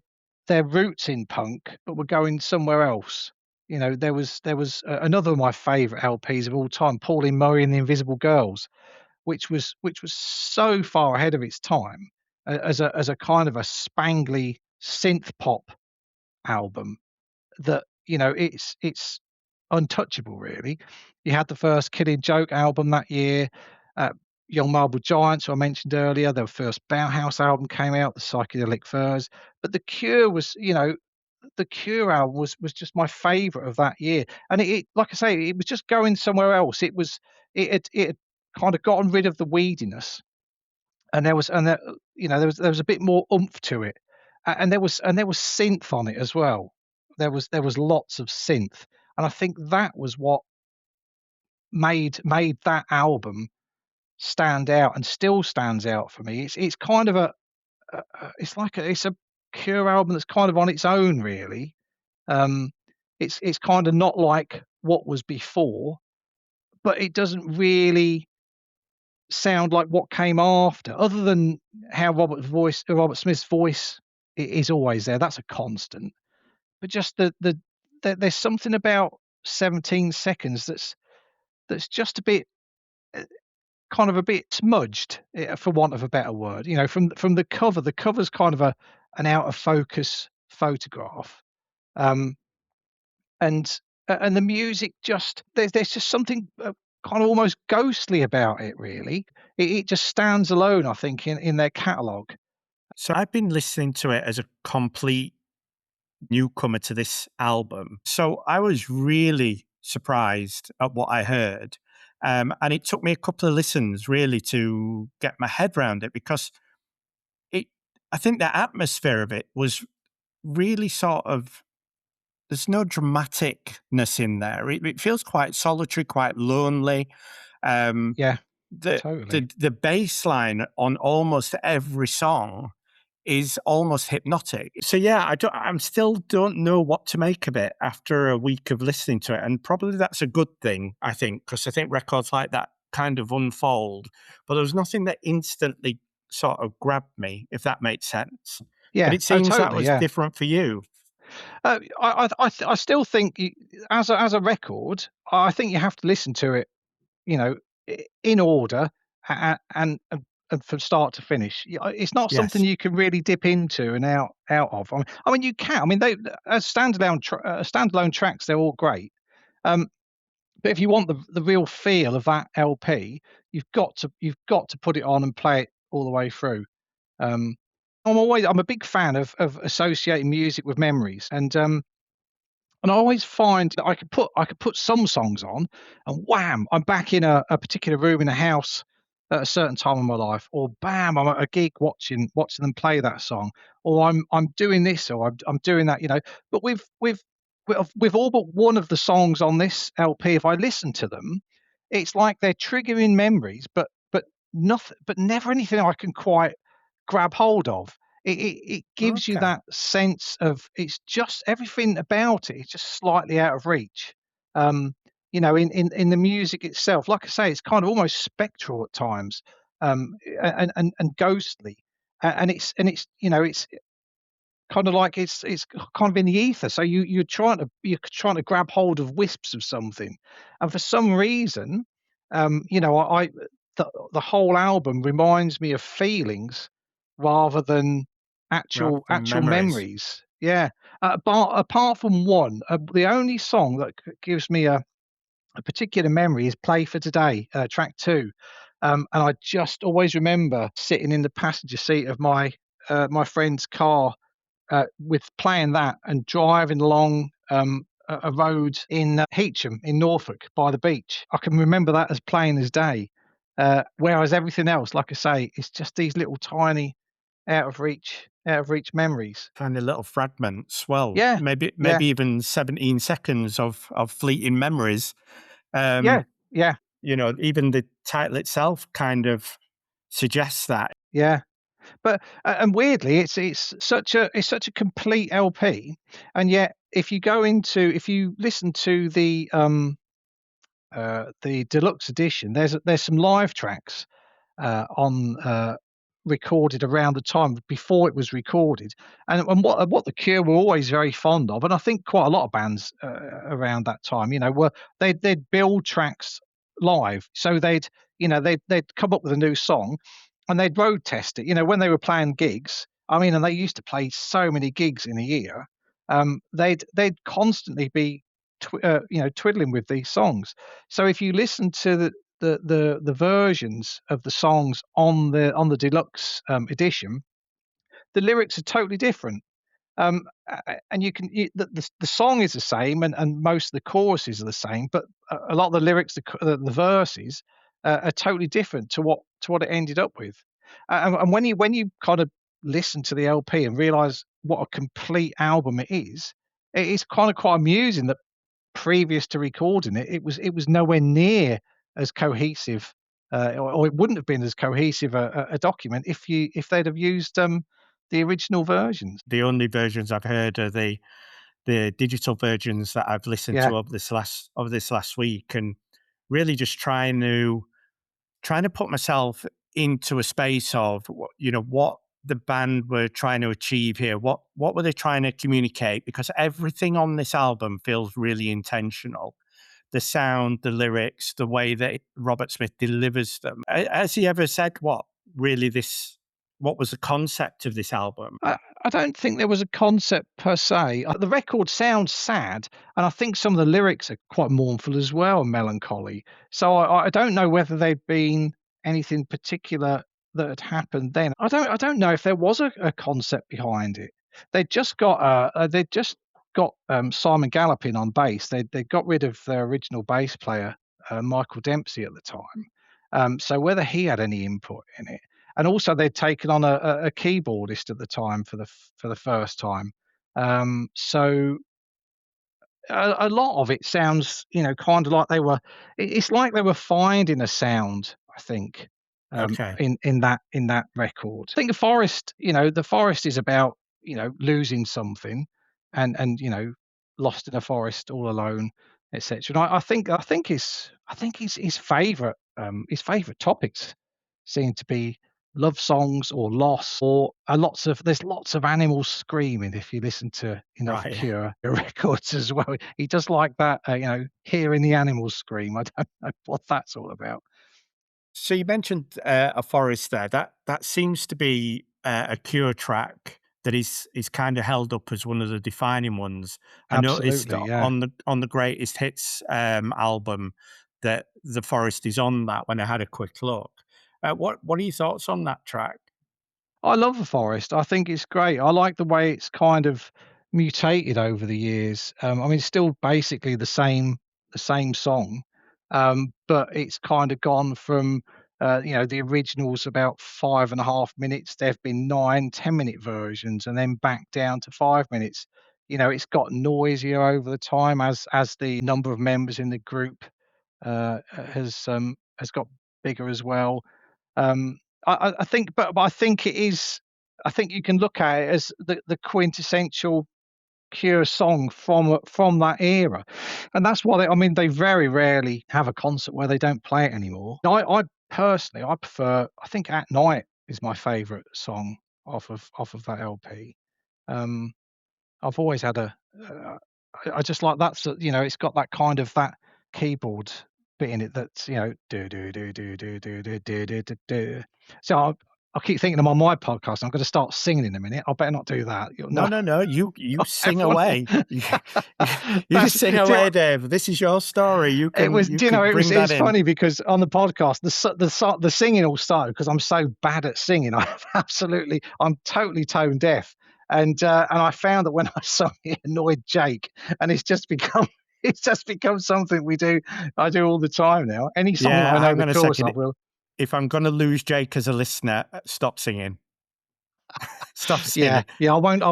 roots in punk but were going somewhere else. another of my favourite LPs of all time, Pauline Murray and the Invisible Girls, which was so far ahead of its time as a kind of a spangly synth pop album that it's untouchable really. You had the first Killing Joke album that year, uh, Young Marble Giants, who I mentioned earlier. Their first Bauhaus album came out, the Psychedelic Furs. But the Cure album was just my favourite of that year, and like I say, it was just going somewhere else. It had kind of gotten rid of the weediness, and there was a bit more oomph to it, and there was synth on it as well. There was lots of synth, and I think that was what made that album stand out and still stands out for me. It's kind of it's a Cure album that's kind of on its own, really. Um, it's kind of not like what was before, but it doesn't really sound like what came after, other than how Robert Smith's voice is always there. That's a constant. But just there's something about 17 seconds that's just a bit kind of a bit smudged, for want of a better word. From the cover. The cover's kind of an out of focus photograph. Um, and the music, just there's just something kind of almost ghostly about it, really. It just stands alone, I think, in their catalogue. So I've been listening to it as a complete newcomer to this album. So I was really surprised at what I heard. And it took me a couple of listens really to get my head around it, because I think the atmosphere of it was really sort of, there's no dramaticness in there. It feels quite solitary, quite lonely. Um, Yeah, the totally. the bass line on almost every song is almost hypnotic. So yeah, I'm still don't know what to make of it after a week of listening to it, and probably that's a good thing, I think, because I think records like that kind of unfold. But there was nothing that instantly sort of grabbed me, if that makes sense. But Yeah. it Oh, seems that totally. was Yeah. different for you. I still think, as a record, I think you have to listen to it, you know, in order, and from start to finish. It's not something Yes. you can really dip into and out of. I mean, you can. I mean, they as standalone tracks, they're all great. Um, but if you want the real feel of that LP, you've got to put it on and play it all the way through. Um, I'm a big fan of associating music with memories, and I always find that I could put some songs on, and wham, I'm back in a particular room in a house at a certain time in my life, or bam, I'm at a gig watching them play that song, or I'm doing this, or I'm doing that. But with all but one of the songs on this LP, if I listen to them, it's like they're triggering memories, but nothing, but never anything I can quite grab hold of. It gives you Okay. that sense of, it's just everything about it is just slightly out of reach. Um, in the music itself, like I say, it's kind of almost spectral at times, and ghostly, and it's it's kind of like it's kind of in the ether. So you're trying to grab hold of wisps of something, and for some reason, the whole album reminds me of feelings rather than Rather than actual memories. memories. Yeah. Apart from one, the only song that gives me a particular memory is "Play for Today," track two, and I just always remember sitting in the passenger seat of my friend's car, with playing that and driving along a road in Heacham in Norfolk by the beach. I can remember that as plain as day. Whereas everything else, like I say, is just these little tiny out of reach memories. Kind of little fragments. Well, Yeah, yeah, maybe even 17 seconds of fleeting memories. yeah, Um, yeah, even the title itself kind of suggests that. yeah. But and weirdly, it's such a complete LP, and yet if you listen to the deluxe edition, there's some live tracks on recorded around the time before it was recorded, and what the Cure were always very fond of, and I think quite a lot of bands around that time, were they'd build tracks live, so they'd come up with a new song, and they'd road test it. When they were playing gigs, I mean, and they used to play so many gigs in a year, they'd constantly be twiddling with these songs. So if you listen to the versions of the songs on the deluxe edition, the lyrics are totally different. And the song is the same, and most of the choruses are the same, but a lot of the lyrics, the verses, are totally different to what it ended up with. And when you kind of listen to the LP and realize what a complete album it is kind of quite amusing that previous to recording it, it was nowhere near as cohesive, or it wouldn't have been as cohesive a document if they'd have used the original versions. The only versions I've heard are the digital versions that I've listened Yeah. to over this last week, and really just trying to put myself into a space of what the band were trying to achieve here. What were they trying to communicate? Because everything on this album feels really intentional. The sound, the lyrics, the way that Robert Smith delivers them. Has he ever said what was the concept of this album? I don't think there was a concept per se. The record sounds sad, and I think some of the lyrics are quite mournful as well, and melancholy. So I don't know whether there'd been anything particular that had happened then. I don't know if there was a concept behind it. They'd just got Simon Gallup in on bass. They got rid of their original bass player, Michael Dempsey, at the time. So whether he had any input in it, and also they'd taken on a keyboardist at the time for the first time. So a lot of it sounds, kind of like it's like they were finding a sound, I think, Okay. in that record. I think the forest is about, losing something, and lost in a forest all alone, etc. And I think his favorite topics seem to be love songs or loss, or there's lots of animals screaming if you listen to enough Right. Cure records as well. He does like that, hearing the animals scream. I don't know what that's all about. So you mentioned a forest there. That seems to be a Cure track that is kind of held up as one of the defining ones. I noticed Absolutely, yeah. on the Greatest Hits album that the forest is on that when I had a quick look. What are your thoughts on that track? I love the forest. I think it's great. I like the way it's kind of mutated over the years. I mean, it's still basically the same song, but it's kind of gone from the originals about 5.5 minutes. There've been 9, 10 minute versions, and then back down to 5 minutes. It's got noisier over the time as the number of members in the group has got bigger as well. Um, I think, but I think it is. I think you can look at it as the quintessential Cure song from that era, and that's why I mean, they very rarely have a concert where they don't play it anymore. I personally, I prefer. I think "At Night" is my favourite song off of that LP. Um, I've always had I just like that. So, it's got that kind of that keyboard bit in it that's, do do do do do do do do do do do. So I keep thinking I'm on my podcast. I'm going to start singing in a minute. I better not do that. No, No, no, no. You sing everyone. away. You That's sing away, Dave. This is your story. You it can was. you Do you know? can It was. bring It that was in. funny because on the podcast, the singing all started because I'm so bad at singing. I'm totally tone deaf, and I found that when I sung, it annoyed Jake, and it's just become it's just become something I do all the time now. Any song that Yeah, I know hang the on a chorus second. of will. If I'm going to lose Jake as a listener, stop singing. Stop Yeah, singing. yeah. I won't.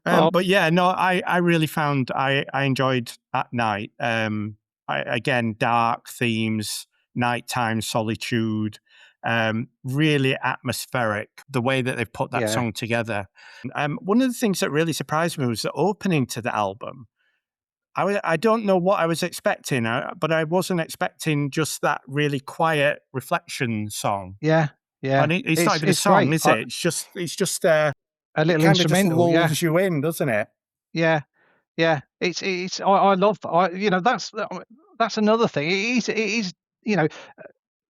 Oh, But yeah, no, I really found I enjoyed At Night. Again, dark themes, nighttime solitude, really atmospheric. The way that they've put that yeah. song together. One of the things that really surprised me was the opening to the album. I don't know what I was expecting, but I wasn't expecting just that really quiet reflection song. Yeah, yeah. And it's not even a It's song, great. is it? It's just A it little kind of just instrumental, yeah, lulls you in, doesn't it? yeah, yeah. I love that. That's another thing. It is, you know,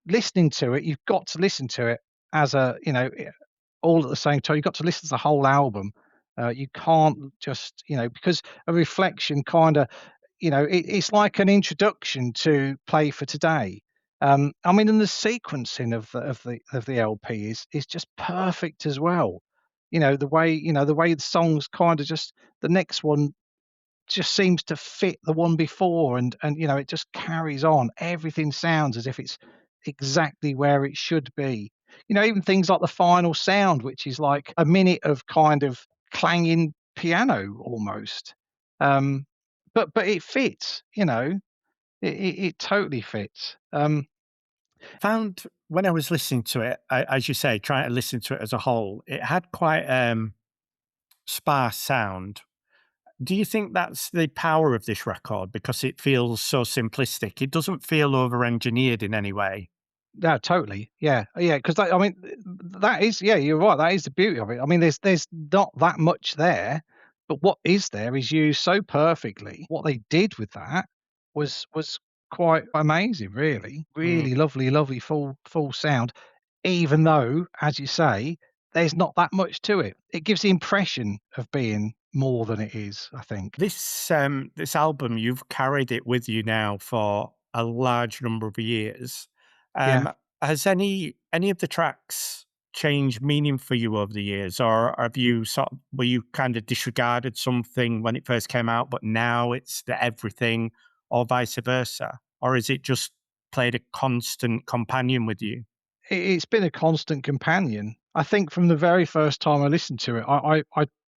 listening to it, you've got to listen to it as all at the same time. You've got to listen to the whole album. You can't just, because a reflection kind of, it's like an introduction to Play for Today. I mean, and the sequencing of the LP is just perfect as well. The way the songs kind of just the next one just seems to fit the one before, and it just carries on. Everything sounds as if it's exactly where it should be. Even things like the final sound, which is like a minute of kind of clanging piano almost. um but it fits. It totally fits. Found when I was listening to it, as you say, trying to listen to it as a whole, it had quite sparse sound. Do you think that's the power of this record because it feels so simplistic? It doesn't feel over engineered in any way. No, totally. Yeah, yeah. Because I mean, that is, yeah, you're right. That is the beauty of it. I mean, there's not that much there, but what is there is used so perfectly. What they did with that was quite amazing. Really, Mm. really lovely, lovely full sound. Even though, as you say, there's not that much to it. It gives the impression of being more than it is, I think. This album, you've carried it with you now for a large number of years. Yeah. Um, has any of the tracks changed meaning for you over the years, or have you were you kind of disregarded something when it first came out, but now it's the everything, or vice versa, or is it just played a constant companion with you? It's been a constant companion. I think from the very first time I listened to it, I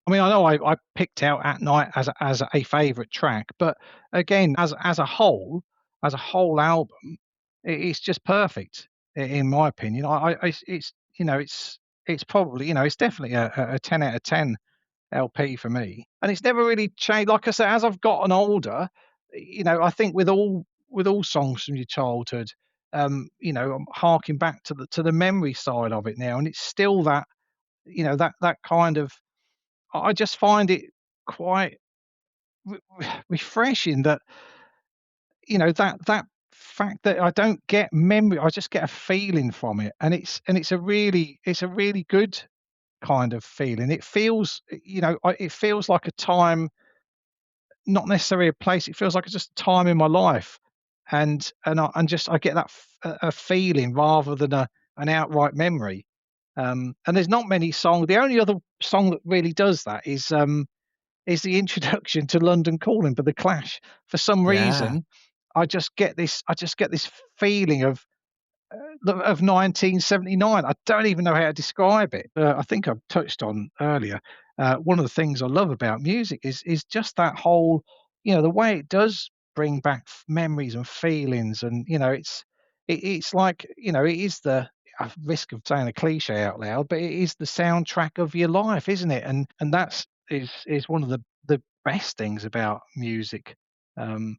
mean, I know I picked out "At Night" as a favorite track, but again, as a whole album, it's just perfect in my opinion. It's probably, it's definitely a 10 out of 10 LP for me. And it's never really changed. Like I said, as I've gotten older, I think with all songs from your childhood, I'm harking back to the memory side of it now, and it's still that, that kind of. I just find it quite refreshing that, that fact that I don't get memory, I just get a feeling from it, and it's a really good kind of feeling. It feels, it feels like a time, not necessarily a place. It feels like it's just a time in my life, and I get that a feeling rather than an outright memory. And there's not many songs. The only other song that really does that is the introduction to London Calling by the Clash. For some Yeah. reason, I just get this feeling of 1979. I don't even know how to describe it. I think I've touched on earlier. One of the things I love about music is just that whole, the way it does bring back memories and feelings, and it's like, it is the, I risk of saying a cliche out loud, but it is the soundtrack of your life, isn't it? And that's one of the best things about music, um,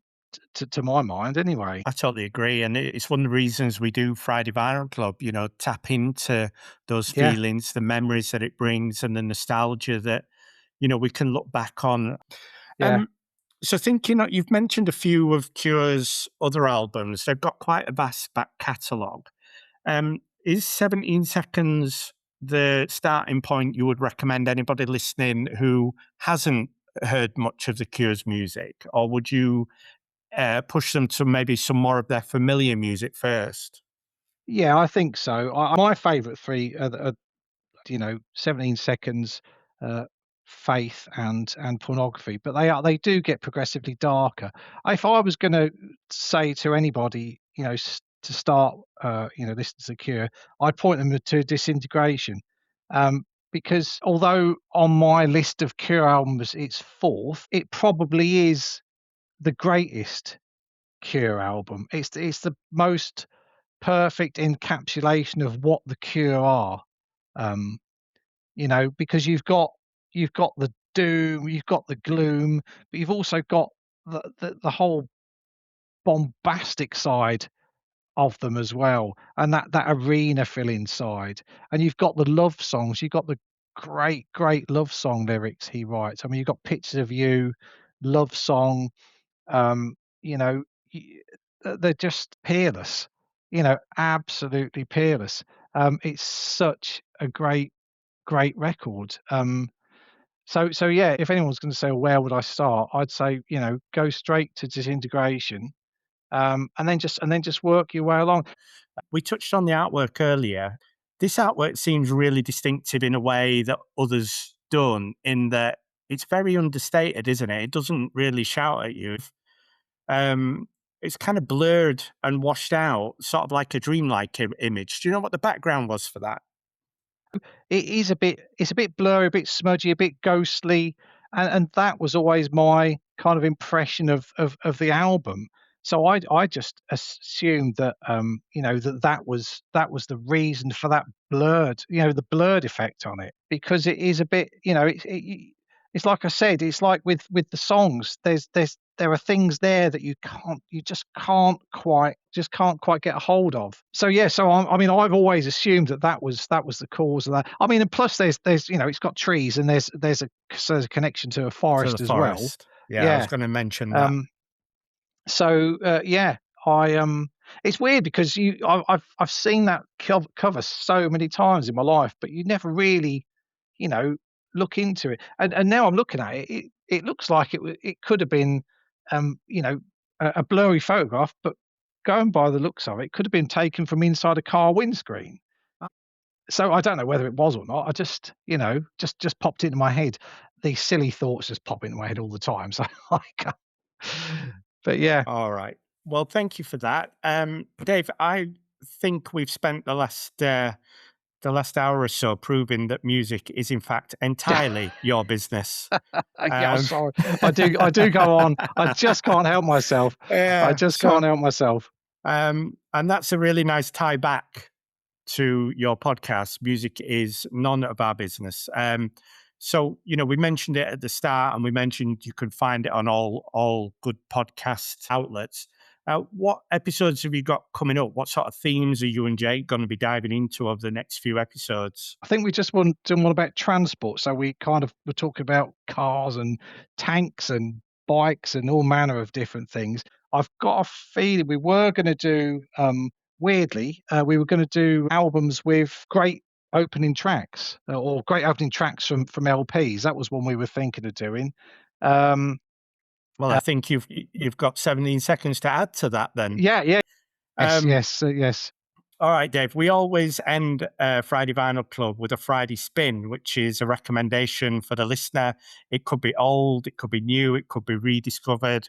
to my mind, anyway. I totally agree, and it's one of the reasons we do Friday Vinyl Club. Tap into those Yeah, feelings, the memories that it brings, and the nostalgia that we can look back on. yeah. Um, so thinking, you've mentioned a few of Cure's other albums. They've got quite a vast back catalogue. Is 17 Seconds the starting point you would recommend anybody listening who hasn't heard much of the Cure's music, or would you push them to maybe some more of their familiar music first? Yeah, I think so. My favourite 3 are 17 Seconds, uh, Faith, and Pornography, but they do get progressively darker. If I was gonna say to anybody, to start, listening to The Cure, I'd point them to Disintegration, because although on my list of Cure albums it's 4th, it probably is the greatest Cure album. It's the most perfect encapsulation of what the Cure are. Um, because you've got the doom, you've got the gloom, but you've also got the whole bombastic side of them as well, and that arena filling side. And you've got the love songs, you've got the great love song lyrics he writes. I mean, you've got Pictures of You, Love Song, you know, y they're just peerless, absolutely peerless. It's such a great record. So yeah, if anyone's gonna say, "Where would I start?" I'd say, go straight to Disintegration, and then just work your way along. We touched on the artwork earlier. This artwork seems really distinctive in a way that others don't, in that it's very understated, isn't it? It doesn't really shout at you. Um, it's kind of blurred and washed out, sort of like a dreamlike image. Do you know what the background was for that? It's a bit blurry, a bit smudgy, a bit ghostly, and that was always my kind of impression of the album. So I just assumed that, that was the reason for that the blurred effect on it, because it is a bit, it's like I said, it's like with the songs, there are things there that you just can't quite get a hold of. So yeah, I mean, I've always assumed that was the cause of that. I mean, and plus there's it's got trees, and there's a connection to a To the forest as well. forest. Yeah, I was Yeah. going to mention that. Um, yeah, it's weird because I've seen that cover so many times in my life, but you never really, you know, look into it. And now I'm looking at it, it looks like it could have been, a blurry photograph, but going by the looks of it, could have been taken from inside a car windscreen. So I don't know whether it was or not. I just, just popped into my head. These silly thoughts just pop into my head all the time. So I can't- but yeah. All right. Well, thank you for that. Dave, I think we've spent the last hour or so proving that music is in fact entirely your business. Yeah, I'm Um, sorry. I do go on. I just can't help myself. I yeah. just can't help myself. And that's a really nice tie back to your podcast. Music is none of our business. So we mentioned it at the start, and we mentioned you could find it on all good podcast outlets. What episodes have you got coming up? What sort of themes are you and Jake going to be diving into over the next few episodes? I think we just done one about transport, so we kind of were talking about cars and tanks and bikes and all manner of different things. I've got a feeling we were gonna do, weirdly, we were gonna do albums with great opening tracks, or great opening tracks from LPs. That was one we were thinking of doing. Um, Well, I uh, think you've got 17 seconds to add to that then. yeah, yeah. Yes, Um, yes, yes. All right, Dave. We always end Friday Vinyl Club with a Friday spin, which is a recommendation for the listener. It could be old, it could be new, it could be rediscovered.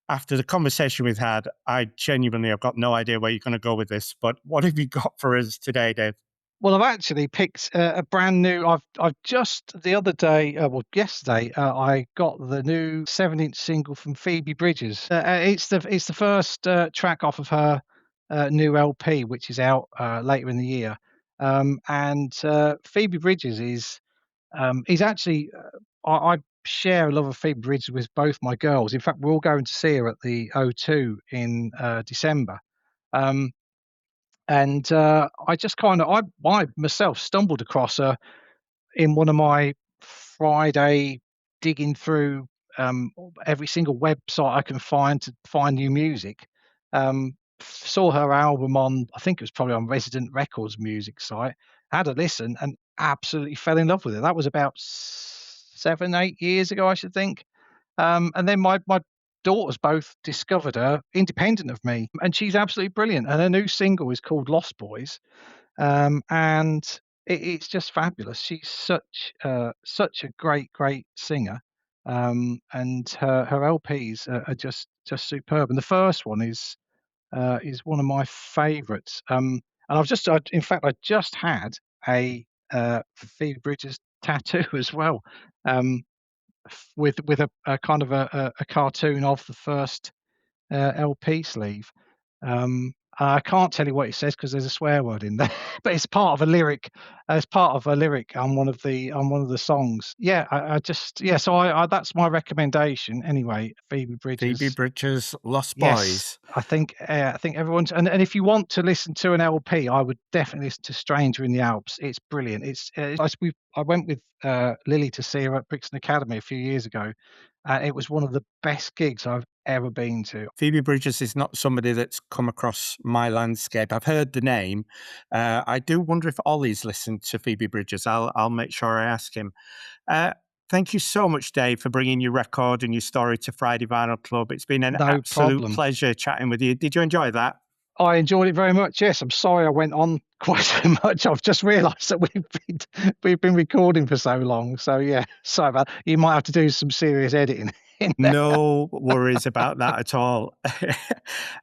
After the conversation we've had, I genuinely have got no idea where you're going to go with this. But what have you got for us today, Dave? Well, I've actually picked a brand new. I've just the other day, yesterday, I got the new 7-inch single from Phoebe Bridgers. It's the first track off of her new LP, which is out later in the year. And Phoebe Bridgers is actually I share a love of Phoebe Bridgers with both my girls. In fact, we're all going to see her at the O2 in December. Um, and I just kind of I myself stumbled across her in one of my Friday digging through every single website I can find to find new music. Saw her album on, I think it was probably on Resident Records music site. Had a listen and absolutely fell in love with it. That was about 7, 8 years ago, I should think. And then my daughters both discovered her independent of me, and she's absolutely brilliant. And her new single is called Lost Boys, and it's just fabulous. She's such a great singer, and her LPs are just superb. And the first one is one of my favourites. And in fact, I just had a Phoebe Bridgers tattoo as well. Um, with a kind of a cartoon of the first LP sleeve. I can't tell you what it says because there's a swear word in there, but it's part of a lyric. It's part of a lyric on one of the songs. Yeah, I just So I that's my recommendation anyway. Phoebe Phoebe Bridgers. Bridgers, Lost Yes, Boys. I think everyone's and if you want to listen to an LP, I would definitely listen to Stranger in the Alps. It's brilliant. I went with Lily to see her at Brixton Academy a few years ago, and it was one of the best gigs I've ever been to. Phoebe Bridgers is not somebody that's come across my landscape. I've heard the name. I do wonder if Ollie's listened to Phoebe Bridgers. I'll make sure I ask him. Uh, Thank you so much, Dave, for bringing your record and your story to Friday Vinyl Club. It's been an No absolute problem. pleasure chatting with you. Did you enjoy that? I enjoyed it very much. Yes, I'm sorry I went on quite so much. I've just realised that we've been recording for so long. So yeah, sorry about that. You might have to do some serious editing in there. No worries about that at all.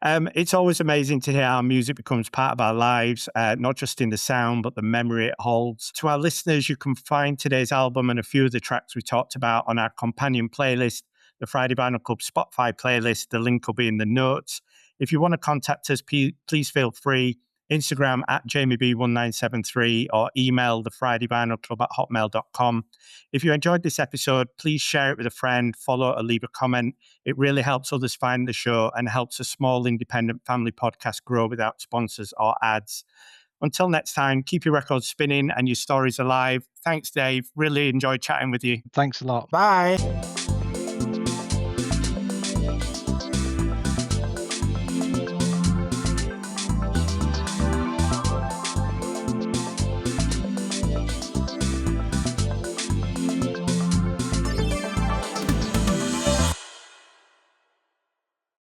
It's always amazing to hear how music becomes part of our lives, not just in the sound, but the memory it holds. To our listeners, you can find today's album and a few of the tracks we talked about on our companion playlist, the Friday Vinyl Club Spotify playlist. The link will be in the notes. If you want to contact us, please feel free. Instagram at JamieB1973 or email the Friday Vinyl Club at hotmail.com. If you enjoyed this episode, please share it with a friend, follow or leave a comment. It really helps others find the show and helps a small independent family podcast grow without sponsors or ads. Until next time, keep your records spinning and your stories alive. Thanks, Dave. Really enjoyed chatting with you. Thanks a lot. Bye.